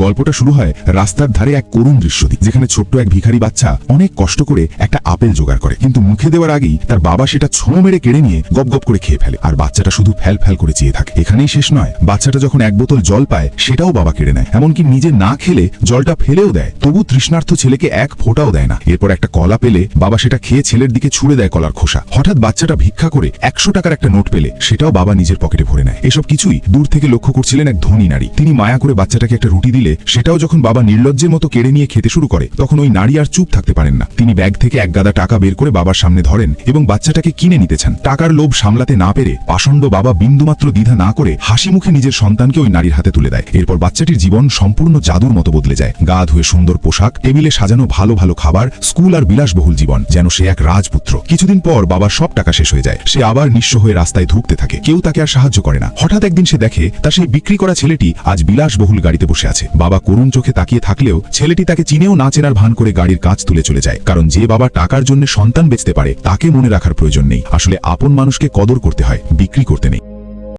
গল্পটা শুরু হয় রাস্তার ধারে এক করুণ দৃশ্য দিয়ে, যেখানে ছোট্ট এক ভিখারি বাচ্চা অনেক কষ্ট করে একটা আপেল জোগাড় করে, কিন্তু মুখে দেওয়ার আগেই তার বাবা সেটা ছো মেরে কেড়ে নিয়ে গপ গপ করে খেয়ে ফেলে। আর বাচ্চাটা শুধু ফ্যাল ফ্যাল করে চেয়ে থাকে। এখানেই শেষ নয়, বাচ্চাটা যখন এক বোতল জল পায় সেটাও বাবা কেড়ে নেয়, এমনকি নিজে না খেলে জলটা ফেলেও দেয়। তবু তৃষ্ণার্থ ছেলেকে এক ফোঁটাও দেয় না। এরপর একটা কলা পেলে বাবা সেটা খেয়ে ছেলের দিকে ছুড়ে দেয় কলার খোসা। হঠাৎ বাচ্চাটা ভিক্ষা করে 100 টাকার একটা নোট পেলে সেটাও বাবা নিজের পকেটে ভরে নেয়। এসব কিছুই দূর থেকে লক্ষ্য করছিলেন এক ধনী নারী। তিনি মায়া করে বাচ্চাটাকে একটা রুটি দিলে সেটাও যখন বাবা নির্লজ্জের মতো কেড়ে নিয়ে খেতে শুরু করে, তখন ওই নারী আর চুপ থাকতে পারেন না। তিনি ব্যাগ থেকে এক গাদা টাকা বের করে বাবার সামনে ধরেন এবং বাচ্চাটাকে কিনে নিতে চান। টাকার লোভ সামলাতে না পেরে পাষণ্ড বাবা বিন্দুমাত্র দ্বিধা না করে হাসি মুখে নিজের সন্তানকে ওই নারীর হাতে তুলে দেয়। এরপর বাচ্চাটির জীবন সম্পূর্ণ জাদুর মতো বদলে যায়। গা ধুয়ে সুন্দর পোশাক, টেবিলে সাজানো ভালো ভালো খাবার, স্কুল আর বিলাসবহুল জীবন, যেন সে এক রাজপুত্র। কিছুদিন পর বাবার সব টাকা শেষ হয়ে যায়। সে আবার নিঃস্ব হয়ে রাস্তায় ধুঁকতে থাকে। কেউ তাকে আর সাহায্য করে না। হঠাৎ একদিন সে দেখে তার সেই বিক্রি করা ছেলেটি আজ বিলাসবহুল গাড়িতে বসে আছে। বাবা করুণ চোখে তাকিয়ে থাকলেও ছেলেটি তাকে চিনেও না চেনার ভান করে গাড়ির কাঁচ তুলে চলে যায়। কারণ যে বাবা টাকার জন্য সন্তান বেচতে পারে তাকে মনে রাখার প্রয়োজন নেই। আসলে আপন মানুষকে কদর করতে হয়, বিক্রি করতে নেই।